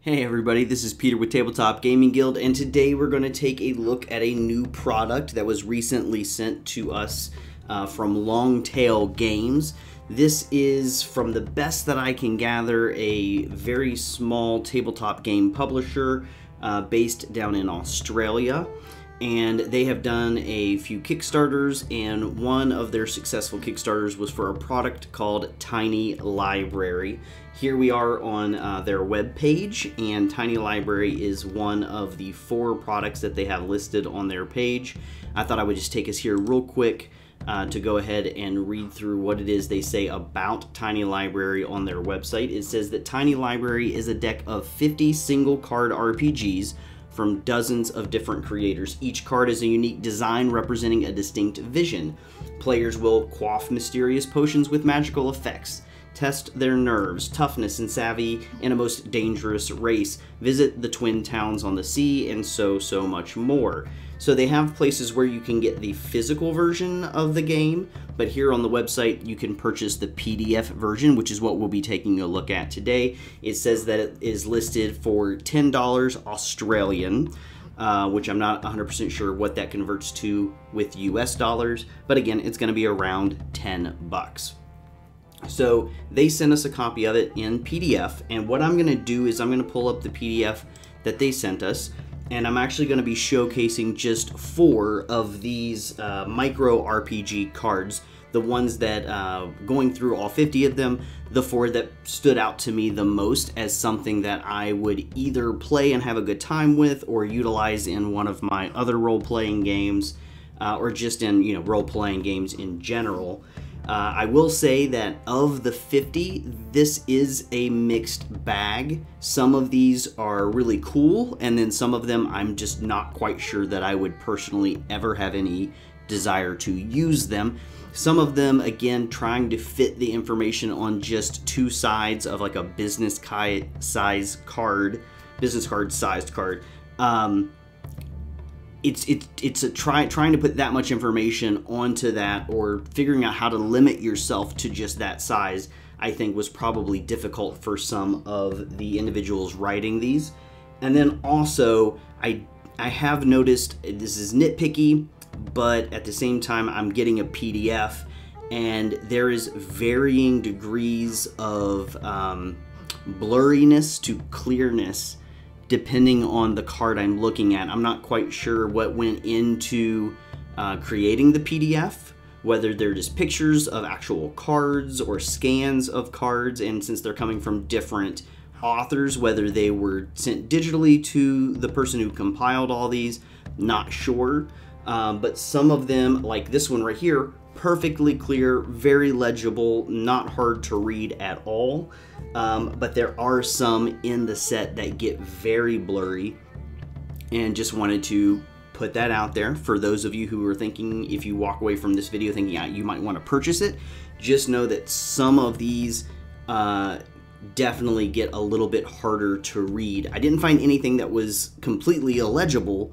Hey everybody, this is Peter with Tabletop Gaming Guild, and today we're going to take a look at a new product that was recently sent to us from Longtail Games. This is, from the best that I can gather, a very small tabletop game publisher based down in Australia. And they have done a few Kickstarters, and one of their successful Kickstarters was for a product called Tiny Library. Here we are on their web page, and Tiny Library is one of the 4 products that they have listed on their page. I thought I would just take us here real quick to go ahead and read through what it is they say about Tiny Library on their website. It says that Tiny Library is a deck of 50 single card RPGs from dozens of different creators. Each card is a unique design representing a distinct vision. Players will quaff mysterious potions with magical effects, test their nerves, toughness, and savvy in a most dangerous race, visit the twin towns on the sea, and so much more. So they have places where you can get the physical version of the game, but here on the website you can purchase the PDF version, which is what we'll be taking a look at today. It says that it is listed for $10 Australian, which I'm not 100% sure what that converts to with US dollars, but again, it's going to be around 10 bucks. So they sent us a copy of it in PDF, and what I'm going to do is I'm going to pull up the PDF that they sent us, and I'm actually going to be showcasing just 4 of these micro RPG cards, the ones that, going through all 50 of them, the 4 that stood out to me the most as something that I would either play and have a good time with, or utilize in one of my other role-playing games, or just in role-playing games in general. I will say that of the 50, this is a mixed bag. Some of these are really cool, and then some of them I'm just not quite sure that I would personally ever have any desire to use them. Some of them, again, trying to fit the information on just 2 sides of like a business sized card. It's a trying to put that much information onto that, or figuring out how to limit yourself to just that size, I think was probably difficult for some of the individuals writing these. And then also, I have noticed, this is nitpicky, but at the same time I'm getting a PDF, and there is varying degrees of blurriness to clearness depending on the card I'm looking at. I'm not quite sure what went into creating the PDF, whether they're just pictures of actual cards or scans of cards, and since they're coming from different authors, whether they were sent digitally to the person who compiled all these, not sure. But some of them, like this one right here, perfectly clear, very legible, not hard to read at all. But there are some in the set that get very blurry, and just wanted to put that out there for those of you who are thinking, if you walk away from this video thinking you might want to purchase it, just know that some of these definitely get a little bit harder to read. I didn't find anything that was completely illegible,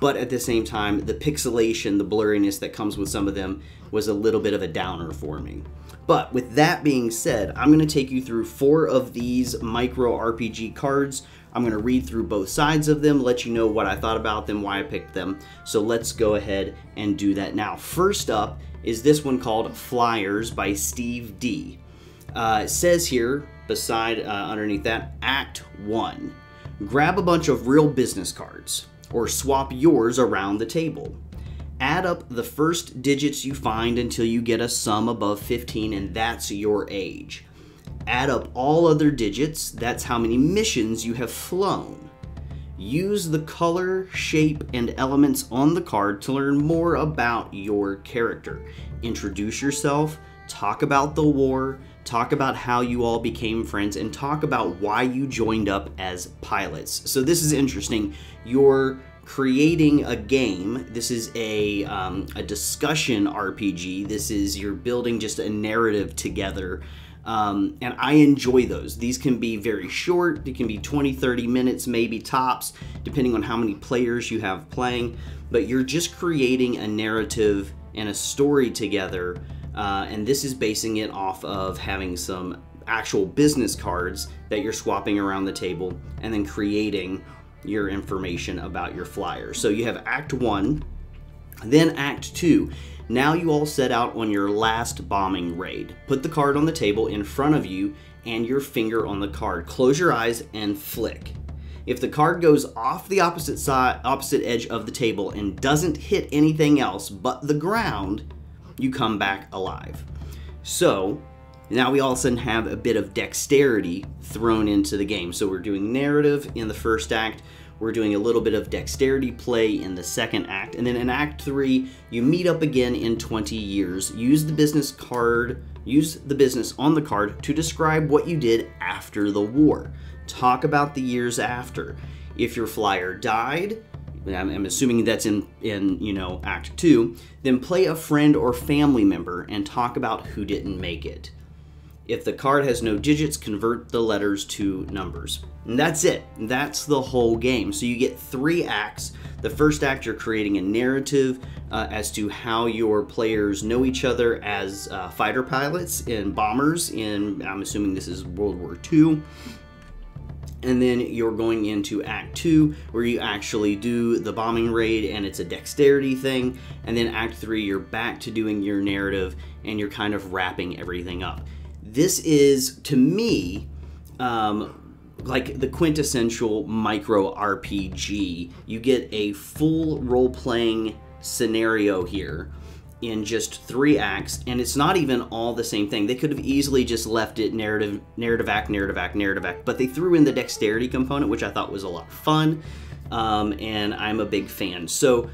but at the same time, the pixelation, the blurriness that comes with some of them was a little bit of a downer for me. But with that being said, I'm going to take you through 4 of these micro RPG cards. I'm going to read through both sides of them, let you know what I thought about them, why I picked them. So let's go ahead and do that now. First up is this one called Flyers by Steve D. It says here, underneath that, Act 1. Grab a bunch of real business cards, or swap yours around the table. Add up the first digits you find until you get a sum above 15, and that's your age. Add up all other digits, that's how many missions you have flown. Use the color, shape, and elements on the card to learn more about your character. Introduce yourself, talk about the war, talk about how you all became friends, and talk about why you joined up as pilots. So this is interesting. You're creating a game. This is a discussion RPG. This is, you're building just a narrative together. And I enjoy those. These can be very short. It can be 20-30 minutes, maybe tops, depending on how many players you have playing. But you're just creating a narrative and a story together. And this is basing it off of having some actual business cards that you're swapping around the table and then creating your information about your flyer. So you have Act 1, then Act 2. Now you all set out on your last bombing raid. Put the card on the table in front of you and your finger on the card. Close your eyes and flick. If the card goes off the opposite edge of the table and doesn't hit anything else but the ground, you come back alive. So now we all of a sudden have a bit of dexterity thrown into the game. So we're doing narrative in the first act, we're doing a little bit of dexterity play in the second act, and then in Act 3, you meet up again in 20 years. Use the business on the card to describe what you did after the war. Talk about the years after. If your flyer died, I'm assuming that's in Act 2, then play a friend or family member and talk about who didn't make it. If the card has no digits, convert the letters to numbers. And that's it. That's the whole game. So you get 3 acts. The first act, you're creating a narrative as to how your players know each other as fighter pilots and bombers in, I'm assuming this is World War II. And then you're going into Act 2, where you actually do the bombing raid, and it's a dexterity thing. And then Act 3, you're back to doing your narrative, and you're kind of wrapping everything up. This is, to me, like the quintessential micro RPG. You get a full role-playing scenario here in just 3 acts, and it's not even all the same thing. They could have easily just left it narrative act, but they threw in the dexterity component, which I thought was a lot of fun, and I'm a big fan. So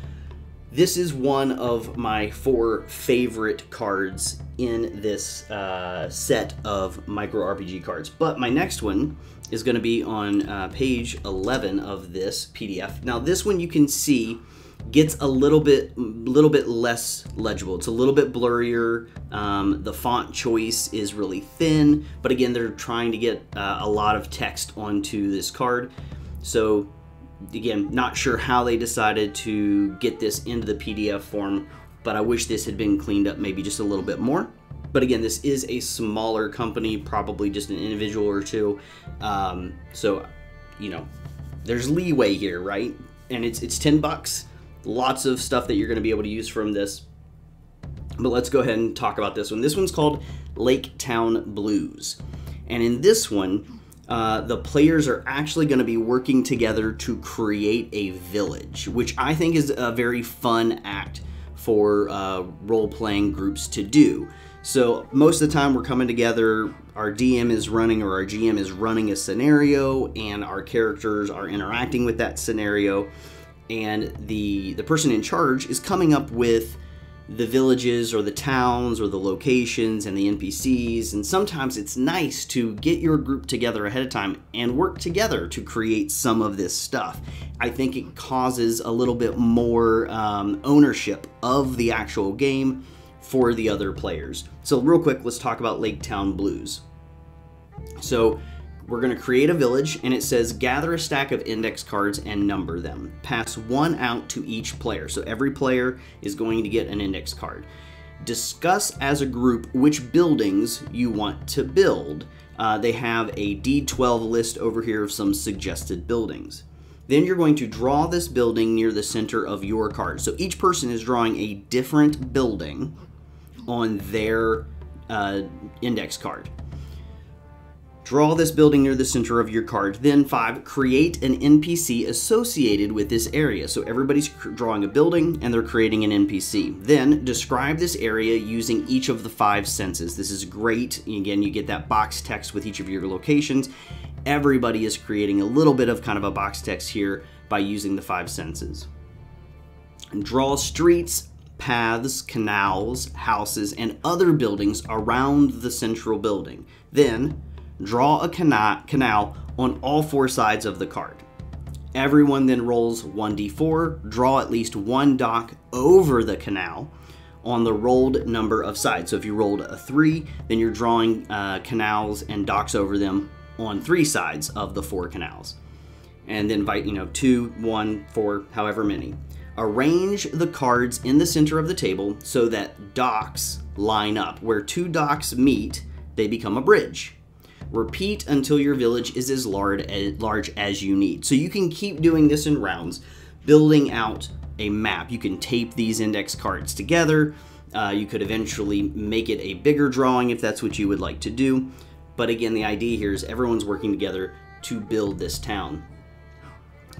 this is one of my 4 favorite cards in this set of micro RPG cards. But my next one is going to be on page 11 of this PDF. Now this one, you can see, gets a little bit less legible. It's a little bit blurrier. The font choice is really thin, but again, they're trying to get a lot of text onto this card. So again, not sure how they decided to get this into the PDF form, but I wish this had been cleaned up maybe just a little bit more. But again, this is a smaller company, probably just an individual or 2. So, there's leeway here, right? And it's 10 bucks. Lots of stuff that you're going to be able to use from this. But let's go ahead and talk about this one. This one's called Lake Town Blues. And in this one, the players are actually going to be working together to create a village, which I think is a very fun act for role-playing groups to do. So most of the time we're coming together, our DM is running, or our GM is running a scenario, and our characters are interacting with that scenario, and the person in charge is coming up with the villages or the towns or the locations and the NPCs. And sometimes it's nice to get your group together ahead of time and work together to create some of this stuff. I think it causes a little bit more ownership of the actual game for the other players. So real quick, let's talk about Lake Town Blues. So we're going to create a village, and it says gather a stack of index cards and number them. Pass 1 out to each player. So every player is going to get an index card. Discuss as a group which buildings you want to build. They have a D12 list over here of some suggested buildings. Then you're going to draw this building near the center of your card. So each person is drawing a different building on their index card. Draw this building near the center of your card. Then 5, create an NPC associated with this area. So everybody's drawing a building and they're creating an NPC. Then describe this area using each of the 5 senses. This is great. Again, you get that box text with each of your locations. Everybody is creating a little bit of kind of a box text here by using the 5 senses. And draw streets, paths, canals, houses, and other buildings around the central building. Then draw a canal on all 4 sides of the card. Everyone then rolls 1d4, draw at least 1 dock over the canal on the rolled number of sides. So if you rolled a 3, then you're drawing canals and docks over them on 3 sides of the 4 canals. And then 2, 1, 4, however many. Arrange the cards in the center of the table so that docks line up. Where 2 docks meet, they become a bridge. Repeat until your village is as large as you need. So you can keep doing this in rounds, building out a map. You can tape these index cards together. You could eventually make it a bigger drawing if that's what you would like to do. But again, the idea here is everyone's working together to build this town.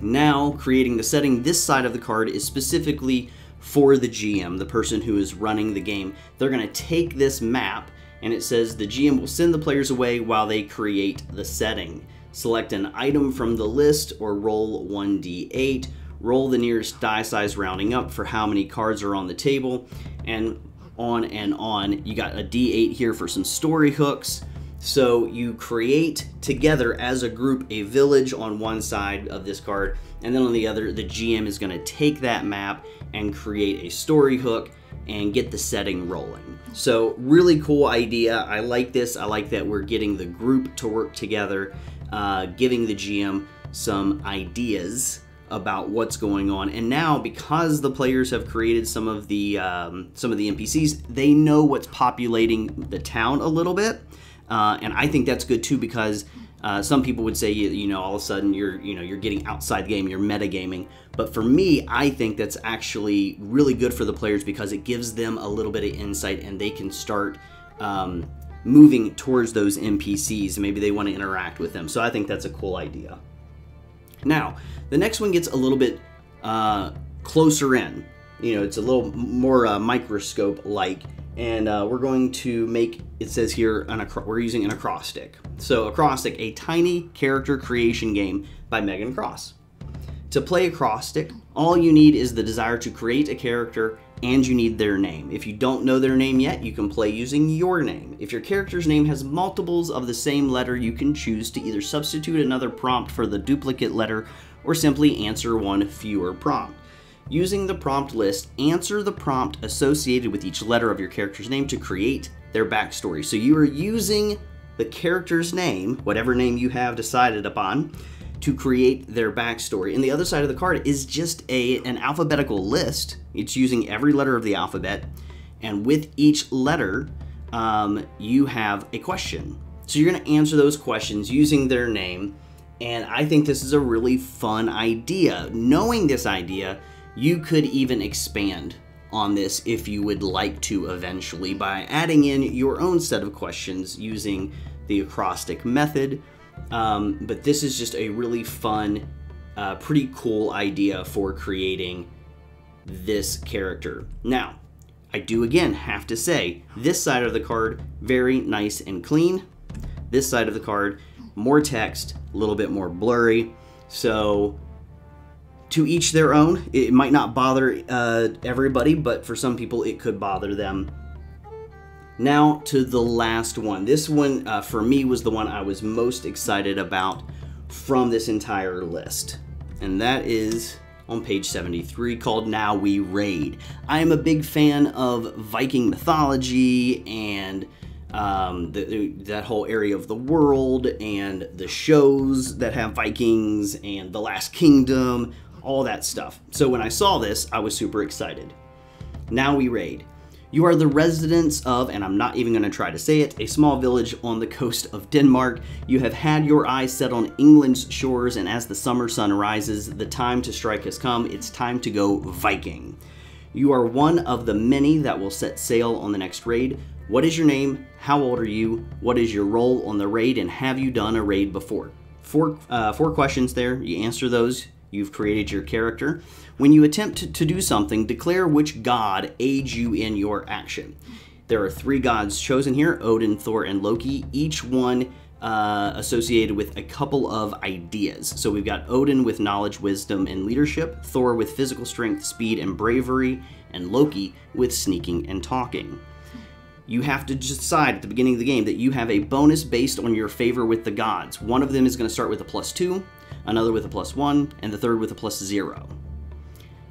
Now, creating the setting, this side of the card is specifically for the GM, the person who is running the game. They're going to take this map, and it says the GM will send the players away while they create the setting. Select an item from the list or roll 1d8. Roll the nearest die size rounding up for how many cards are on the table, and on and on. You got a d8 here for some story hooks. So you create together as a group a village on one side of this card, and then on the other, the GM is going to take that map and create a story hook and get the setting rolling. So really cool idea. I like this. I like that we're getting the group to work together, giving the GM some ideas about what's going on. And now, because the players have created some of the NPCs, they know what's populating the town a little bit. And I think that's good too, because some people would say, you know, all of a sudden you're getting outside the game, you're metagaming. But for me, I think that's actually really good for the players, because it gives them a little bit of insight and they can start moving towards those NPCs. Maybe they want to interact with them. So I think that's a cool idea. Now, the next one gets a little bit closer in. You know, it's a little more microscope-like. And we're going to make, it says here, we're using an acrostic. So acrostic, a tiny character creation game by Megan Cross. To play acrostic, all you need is the desire to create a character, and you need their name. If you don't know their name yet, you can play using your name. If your character's name has multiples of the same letter, you can choose to either substitute another prompt for the duplicate letter or simply answer one fewer prompt. Using the prompt list, answer the prompt associated with each letter of your character's name to create their backstory. So you are using the character's name, whatever name you have decided upon, to create their backstory. And the other side of the card is just an alphabetical list. It's using every letter of the alphabet, and with each letter, you have a question. So you're going to answer those questions using their name, and I think this is a really fun idea. Knowing this idea, you could even expand on this if you would like to eventually by adding in your own set of questions using the acrostic method. But this is just a really fun, pretty cool idea for creating this character. Now, I do again have to say, this side of the card, very nice and clean. This side of the card, more text, a little bit more blurry. So to each their own. It might not bother everybody, but for some people it could bother them. Now to the last one. This one for me was the one I was most excited about from this entire list, and that is on page 73, called Now We Raid. I am a big fan of Viking mythology and that whole area of the world, and the shows that have Vikings and The Last Kingdom, all that stuff. So when I saw this, I was super excited. Now we raid. You are the residents of, and I'm not even going to try to say it, a small village on the coast of Denmark. You have had your eyes set on England's shores, and as the summer sun rises, the time to strike has come. It's time to go Viking. You are one of the many that will set sail on the next raid. What is your name? How old are you? What is your role on the raid? And have you done a raid before? Four questions there. You answer those. You've created your character. When you attempt to do something, declare which god aids you in your action. There are 3 gods chosen here, Odin, Thor, and Loki, each one associated with a couple of ideas. So we've got Odin with knowledge, wisdom, and leadership, Thor with physical strength, speed, and bravery, and Loki with sneaking and talking. You have to decide at the beginning of the game that you have a bonus based on your favor with the gods. One of them is going to start with a +2, another with a +1, and the third with a +0.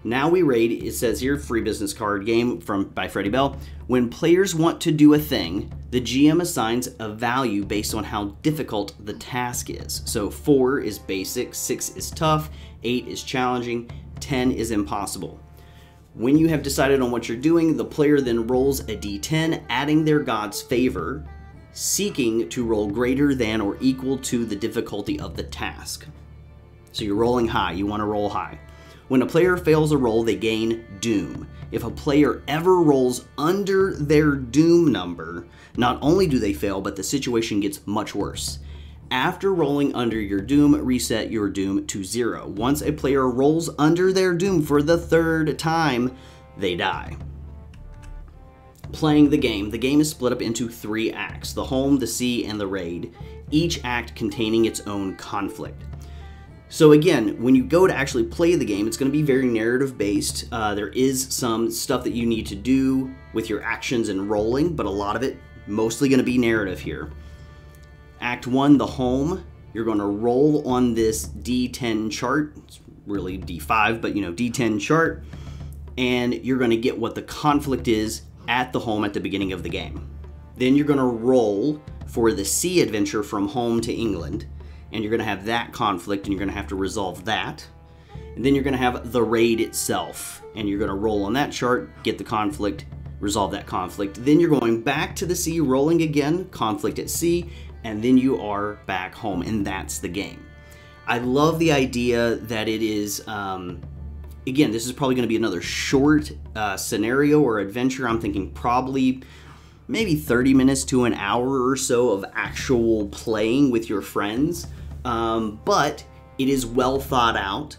Now we raid, it says here, free business card game by Freddie Bell. When players want to do a thing, the GM assigns a value based on how difficult the task is. So 4 is basic, 6 is tough, 8 is challenging, 10 is impossible. When you have decided on what you're doing, the player then rolls a d10, adding their god's favor seeking to roll greater than or equal to the difficulty of the task. So you're rolling high, you want to roll high. When a player fails a roll, they gain doom. If a player ever rolls under their doom number, not only do they fail, but the situation gets much worse. After rolling under your doom, reset your doom to 0. Once a player rolls under their doom for the 3rd time, they die. Playing the game is split up into 3 acts: the home, the sea, and the raid, each act containing its own conflict. So again, when you go to actually play the game, it's going to be very narrative based. There is some stuff that you need to do with your actions and rolling, but a lot of it mostly going to be narrative here. Act 1, the home, you're going to roll on this D10 chart. It's really D5, but D10 chart, and you're going to get what the conflict is at the home at the beginning of the game. Then you're going to roll for the sea adventure from home to England, and you're going to have that conflict, and you're going to have to resolve that. And then you're going to have the raid itself, and you're going to roll on that chart, get the conflict, resolve that conflict. Then you're going back to the sea, rolling again, conflict at sea, and then you are back home, and that's the game. I love the idea that it is, again, this is probably going to be another short scenario or adventure. I'm thinking probably maybe 30 minutes to an hour or so of actual playing with your friends. But it is well thought out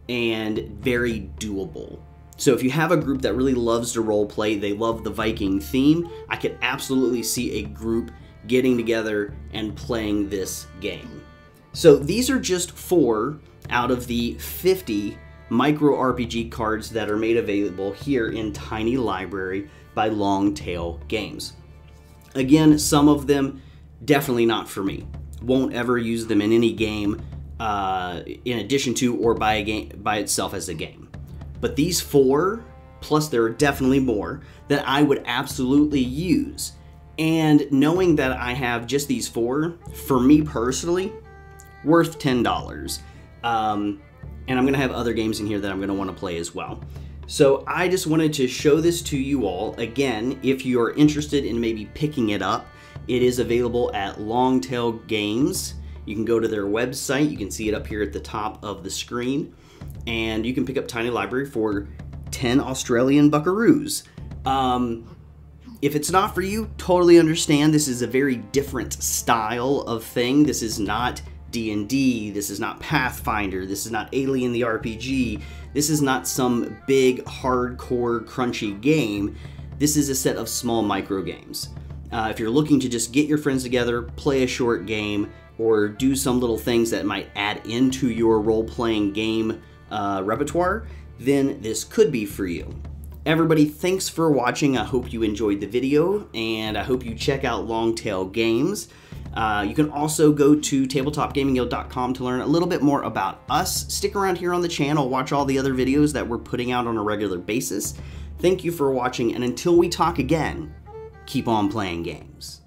and very doable. So if you have a group that really loves to role play, they love the Viking theme, I could absolutely see a group getting together and playing this game. So these are just 4 out of the 50 micro RPG cards that are made available here in Tiny Library by Longtail Games. Again, some of them definitely not for me. Won't ever use them in any game in addition to or by itself as a game. But these 4, plus there are definitely more, that I would absolutely use. And knowing that I have just these 4, for me personally, worth $10. And I'm going to have other games in here that I'm going to want to play as well. So I just wanted to show this to you all. Again, if you're interested in maybe picking it up, it is available at Longtail Games. You can go to their website. You can see it up here at the top of the screen. And you can pick up Tiny Library for 10 Australian buckaroos. If it's not for you, totally understand. This is a very different style of thing. This is not D&D, this is not Pathfinder, this is not Alien the RPG, this is not some big, hardcore, crunchy game. This is a set of small micro games. If you're looking to just get your friends together, play a short game, or do some little things that might add into your role-playing game repertoire, then this could be for you. Everybody, thanks for watching. I hope you enjoyed the video, and I hope you check out Longtail Games. You can also go to tabletopgamingguild.com to learn a little bit more about us. Stick around here on the channel, watch all the other videos that we're putting out on a regular basis. Thank you for watching, and until we talk again, keep on playing games.